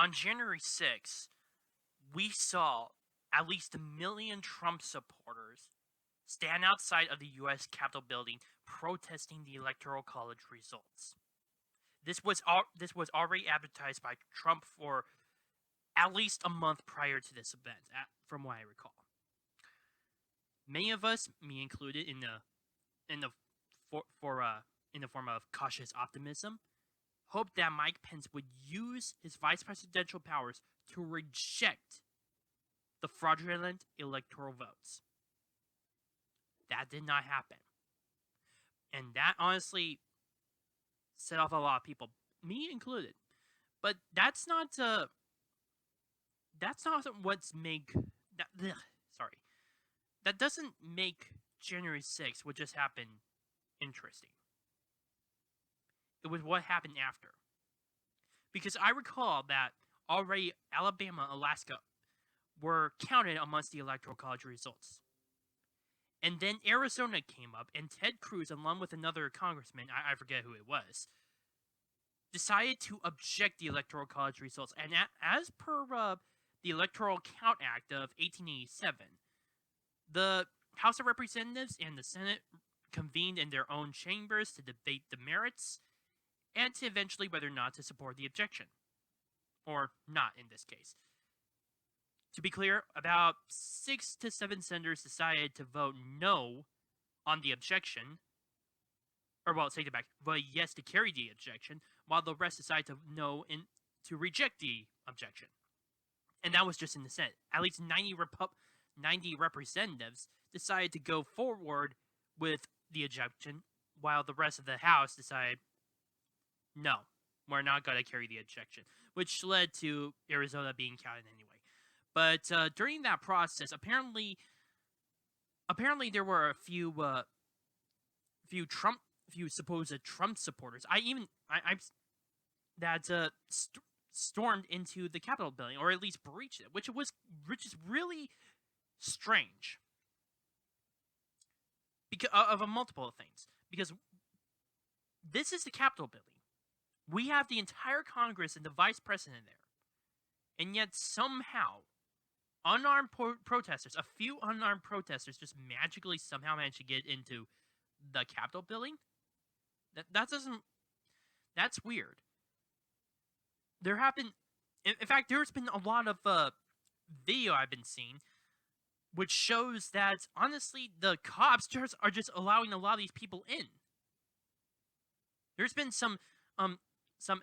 On January 6th, we saw at least 1 million Trump supporters stand outside of the U.S. Capitol building protesting the Electoral College results. This was already advertised by Trump for at least a month prior to this event, from what I recall. Many of us, me included, in the form of cautious optimism, hoped that Mike Pence would use his vice presidential powers to reject the fraudulent electoral votes. That did not happen. And that honestly set off a lot of people, me included. But that's not what's make that. Sorry, that doesn't make January 6th, what just happened, interesting. It was what happened after. Because I recall that already Alabama, Alaska were counted amongst the Electoral College results. And then Arizona came up, and Ted Cruz, along with another congressman, I forget who it was, decided to object the Electoral College results. And as per the Electoral Count Act of 1887, the House of Representatives and the Senate convened in their own chambers to debate the merits and to eventually whether or not to support the objection. Or not in this case. To be clear, about 6 to 7 senators decided to vote no on the objection, or well, take it back, vote yes to carry the objection, while the rest decided to no to reject the objection. And that was just in the Senate. At least 90 representatives decided to go forward with the objection, while the rest of the House decided, no, we're not going to carry the objection, which led to Arizona being counted anyway. But during that process, apparently there were a few supposed Trump supporters. Stormed into the Capitol building, or at least breached it, which is really strange. Because of multiple things. Because this is the Capitol building. We have the entire Congress and the Vice President there, and yet somehow unarmed protesters, a few unarmed protesters, just magically somehow managed to get into the Capitol building. That's weird. In fact, there's been a lot of video I've been seeing, which shows that honestly the cops are just allowing a lot of these people in. There's been some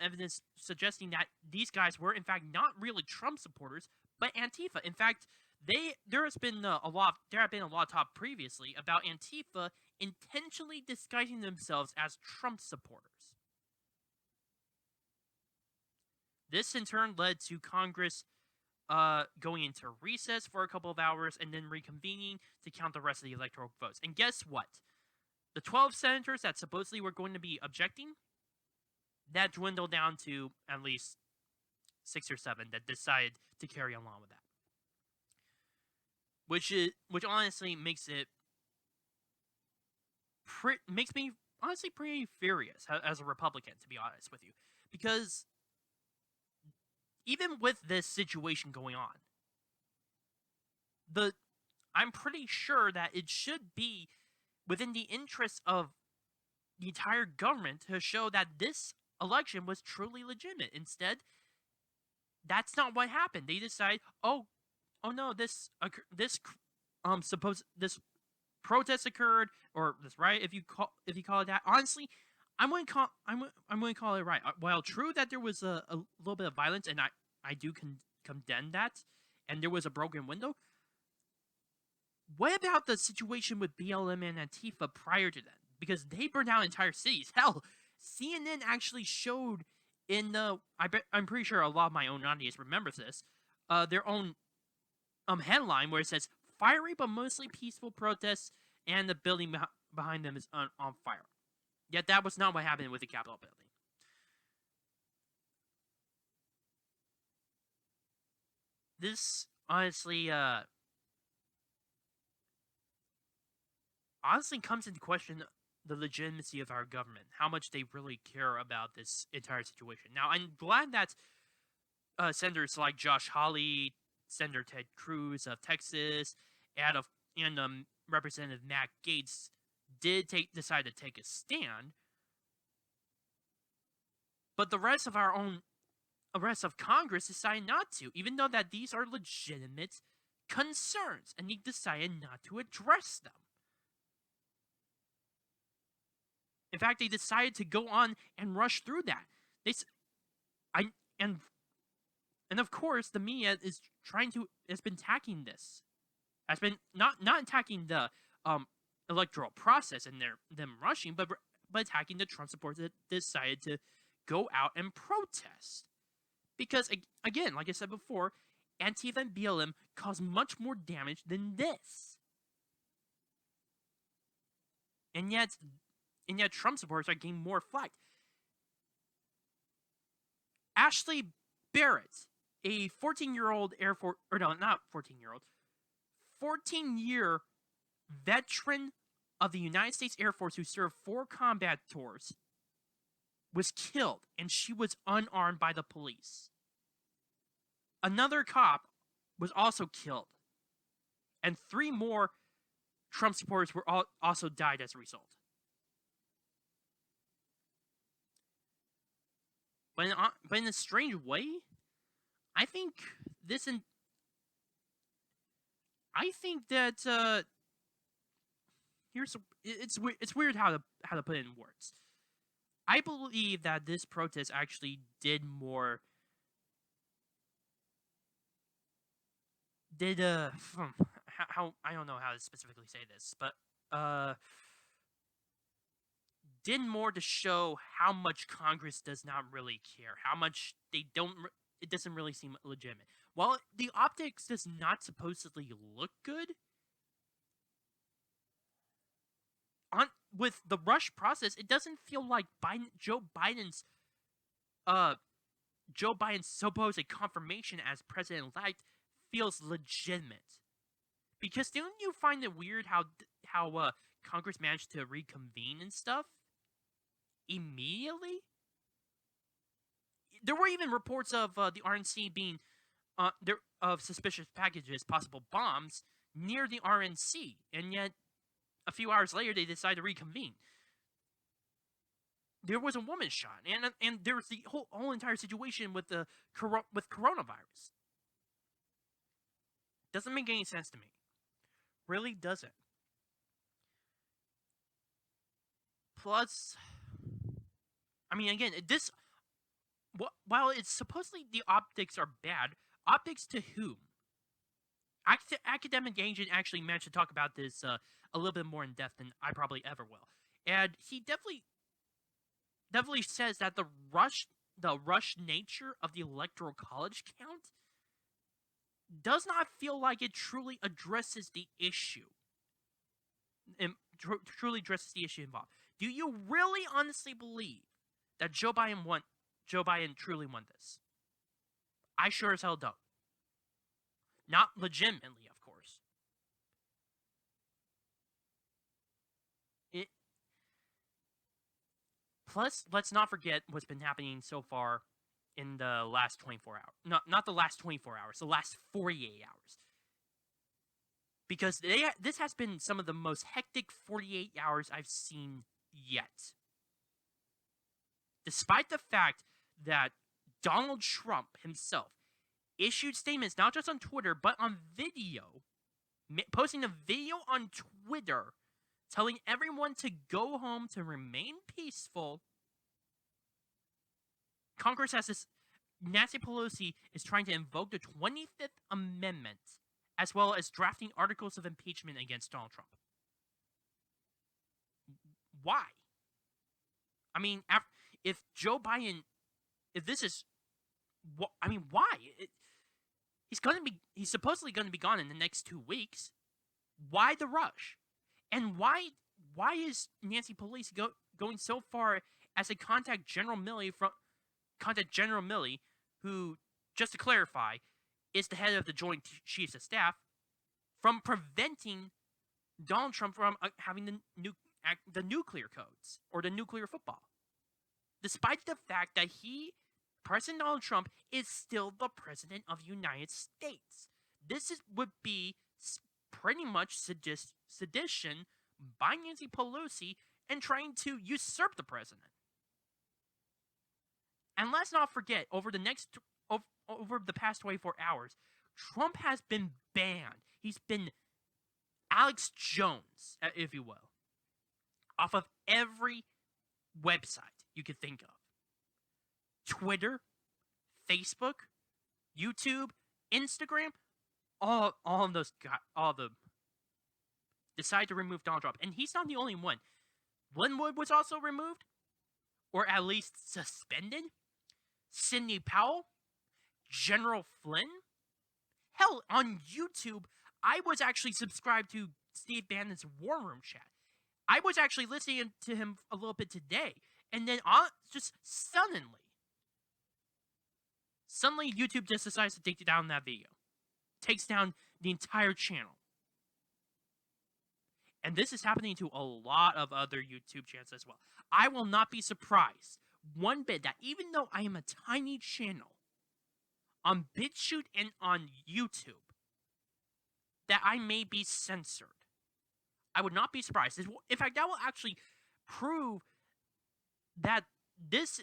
evidence suggesting that these guys were in fact not really Trump supporters, but Antifa. In fact, there have been a lot of talk previously about Antifa intentionally disguising themselves as Trump supporters. This in turn led to Congress going into recess for a couple of hours and then reconvening to count the rest of the electoral votes. And guess what? The 12 senators that supposedly were going to be objecting, that dwindled down to at least 6 or 7 that decided to carry along with that. Which honestly makes me honestly pretty furious as a Republican, to be honest with you. Because even with this situation going on, I'm pretty sure that it should be within the interest of the entire government to show that this election was truly legitimate. Instead, that's not what happened. They decide, oh no, this protest occurred, or this riot, if you call it that. Honestly, I'm going to call it right. While true that there was a little bit of violence, and I do condemn that, and there was a broken window. What about the situation with BLM and Antifa prior to that? Because they burned down entire cities. Hell, CNN actually showed in I'm pretty sure a lot of my own audience remembers this, their own headline where it says, "Fiery but mostly peaceful protests, and the building behind them is on fire." Yet that was not what happened with the Capitol building. This honestly comes into question the legitimacy of our government, how much they really care about this entire situation. Now, I'm glad that senators like Josh Hawley, Senator Ted Cruz of Texas, and Representative Matt Gaetz did decide to take a stand, but the rest of Congress decided not to, even though that these are legitimate concerns, and they decided not to address them. In fact, they decided to go on and rush through that. And of course, the media has been attacking this, has been not attacking the electoral process and them rushing, but attacking the Trump supporters that decided to go out and protest. Because again, like I said before, Antifa and BLM cause much more damage than this, and yet Trump supporters are getting more flack. Ashley Barrett, a 14-year-old Air Force, or no, not 14-year-old, 14-year veteran of the United States Air Force who served 4 combat tours, was killed, and she was unarmed by the police. Another cop was also killed, and 3 more Trump supporters also died as a result. But in a strange way, I think that it's weird how to put it in words. I believe that this protest actually did more. How I don't know how to specifically say this, but did more to show how much Congress does not really care, how much it doesn't really seem legitimate. While the optics does not supposedly look good, with the rush process, it doesn't feel like Joe Biden's supposed confirmation as president-elect feels legitimate. Because don't you find it weird how Congress managed to reconvene and stuff immediately? There were even reports of the RNC being of suspicious packages, possible bombs, near the RNC, and yet a few hours later they decided to reconvene. There was a woman shot, and there was the whole entire situation with coronavirus. Doesn't make any sense to me. Really doesn't. Plus, I mean, again, while it's supposedly the optics are bad, optics to whom? Academic Agent actually managed to talk about this a little bit more in depth than I probably ever will, and he definitely says that the rush nature of the Electoral College count does not feel like it truly addresses the issue. Truly addresses the issue involved. Do you really honestly believe that Joe Biden truly won this? I sure as hell don't. Not legitimately, of course. Plus, let's not forget what's been happening so far in the last 24 hours. Not the last 24 hours, the last 48 hours. Because this has been some of the most hectic 48 hours I've seen yet. Despite the fact that Donald Trump himself issued statements not just on Twitter, but on video, posting a video on Twitter telling everyone to go home, to remain peaceful. Congress has this. Nancy Pelosi is trying to invoke the 25th Amendment, as well as drafting articles of impeachment against Donald Trump. Why? I mean, if Joe Biden, if this is, I mean, why? He's supposedly going to be gone in the next 2 weeks. Why the rush? And why is Nancy Pelosi going so far as to contact General Milley, who, just to clarify, is the head of the Joint Chiefs of Staff, from preventing Donald Trump from having the nuclear codes or the nuclear football, despite the fact that he President Donald Trump is still the president of the United States. Would be pretty much sedition by Nancy Pelosi and trying to usurp the president. And let's not forget, over the past 24 hours, Trump has been banned. He's been Alex Jones, if you will, off of every website you could think of. Twitter, Facebook, YouTube, Instagram, all of those decide to remove Donald Trump. And he's not the only one. Linwood was also removed, or at least suspended. Sidney Powell, General Flynn. Hell, on YouTube, I was actually subscribed to Steve Bannon's War Room chat. I was actually listening to him a little bit today, and then just suddenly YouTube just decides to take down that video. Takes down the entire channel. And this is happening to a lot of other YouTube channels as well. I will not be surprised one bit that even though I am a tiny channel on BitChute and on YouTube, that I may be censored. I would not be surprised. In fact, that will actually prove that this...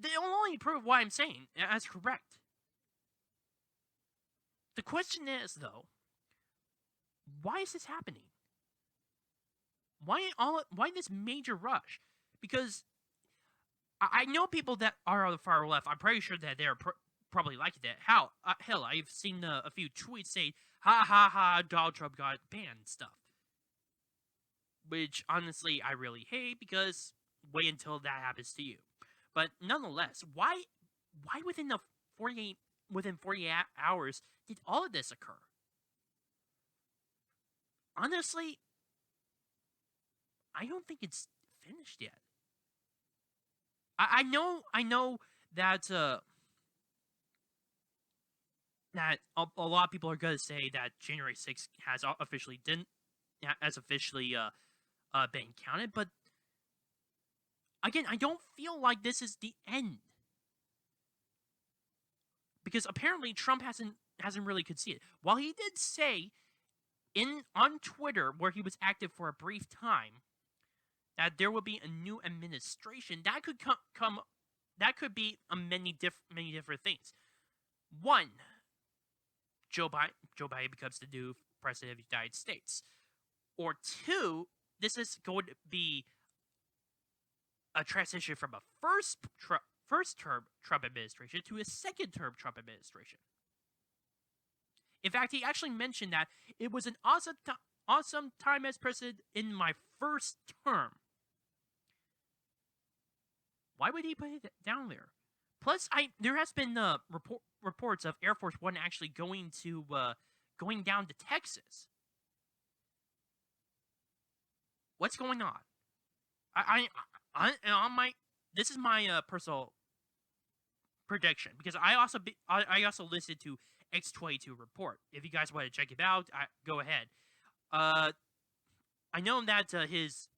They will only prove what I'm saying as correct. The question is, though, why is this happening? Why this major rush? Because I know people that are on the far left. I'm pretty sure that they're probably like that. Hell, I've seen a few tweets saying, "Ha ha ha, Donald Trump got banned" and stuff. Which honestly, I really hate, because wait until that happens to you. But nonetheless, why within 48 hours did all of this occur? Honestly, I don't think it's finished yet. I know that that a lot of people are going to say that January 6th has officially been counted, but again, I don't feel like this is the end, because apparently Trump hasn't really conceded. While he did say on Twitter, where he was active for a brief time, that there will be a new administration, that could that could be many different things. One, Joe Biden becomes the new president of the United States. Or two, this is going to be a transition from a first-term Trump administration to a second-term Trump administration. In fact, he actually mentioned that it was an awesome time as president in my first term. Why would he put it down there? Plus, there has been reports of Air Force One actually going down to Texas. What's going on? This is my personal prediction, because I also listened to X22 report. If you guys want to check it out, go ahead. I know that his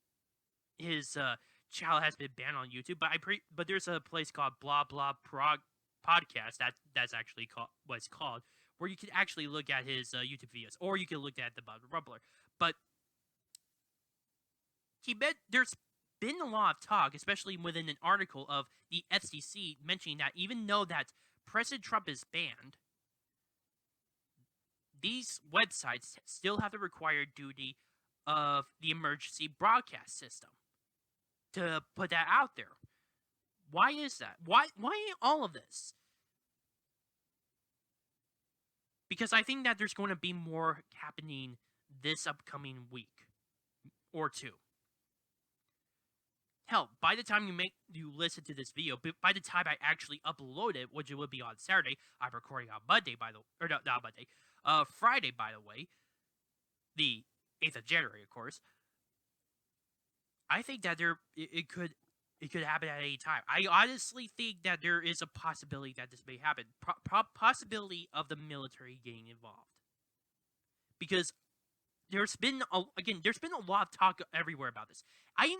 channel has been banned on YouTube, but there's a place called Blah Blah Prog Podcast that's actually what's called, where you can actually look at his YouTube videos, or you can look at the Bob Rumbler. But there's been a lot of talk, especially within an article of the FCC, mentioning that even though that President Trump is banned, these websites still have the required duty of the emergency broadcast system to put that out there. Why is that? Why all of this? Because I think that there's going to be more happening this upcoming week or two. Hell, by the time you listen to this video, by the time I actually upload it, which it will be on Saturday, I'm recording on Monday, Friday, by the way, the 8th of January, of course. I think that it could happen at any time. I honestly think that there is a possibility that this may happen. Possibility of the military getting involved, because there's been a lot of talk everywhere about this. I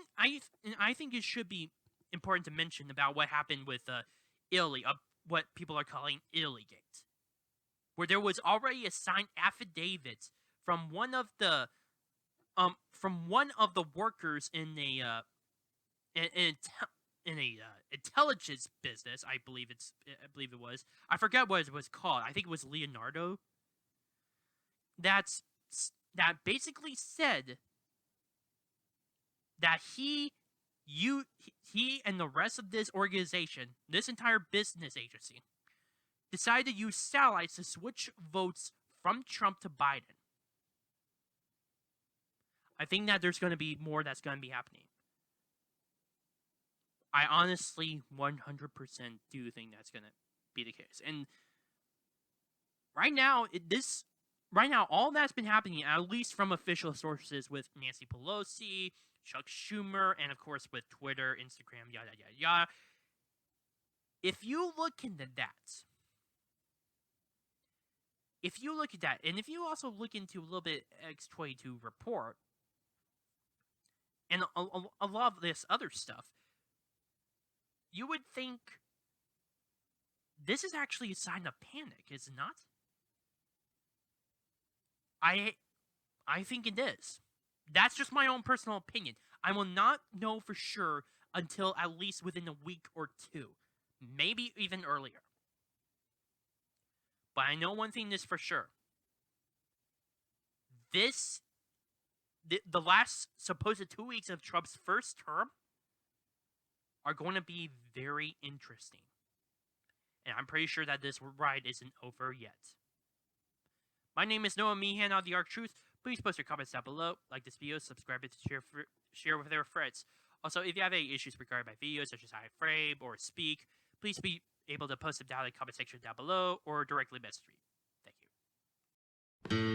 think it should be important to mention about what happened with Italy, what people are calling Itallygate, where there was already a signed affidavit from one of the workers in a intelligence business. I believe it was. I forget what it was called. I think it was Leonardo. That basically said that he and the rest of this organization, this entire business agency, decided to use satellites to switch votes from Trump to Biden. I think that there's going to be more that's going to be happening. I honestly 100% do think that's going to be the case. And right now, all that's been happening, at least from official sources with Nancy Pelosi, Chuck Schumer, and of course with Twitter, Instagram, yada, yada, yada. If you look into that, and if you also look into a little bit X22 report, and a lot of this other stuff, you would think this is actually a sign of panic, is it not? I think it is. That's just my own personal opinion. I will not know for sure until at least within a week or two, maybe even earlier. But I know one thing is for sure. The last supposed 2 weeks of Trump's first term are going to be very interesting. And I'm pretty sure that this ride isn't over yet. My name is Noah Meehan of the Arc Truth. Please post your comments down below, like this video, subscribe it to share with their friends. Also, if you have any issues regarding my videos, such as how I frame or speak, please be able to post them down in the comment section down below or directly message me. Thank you.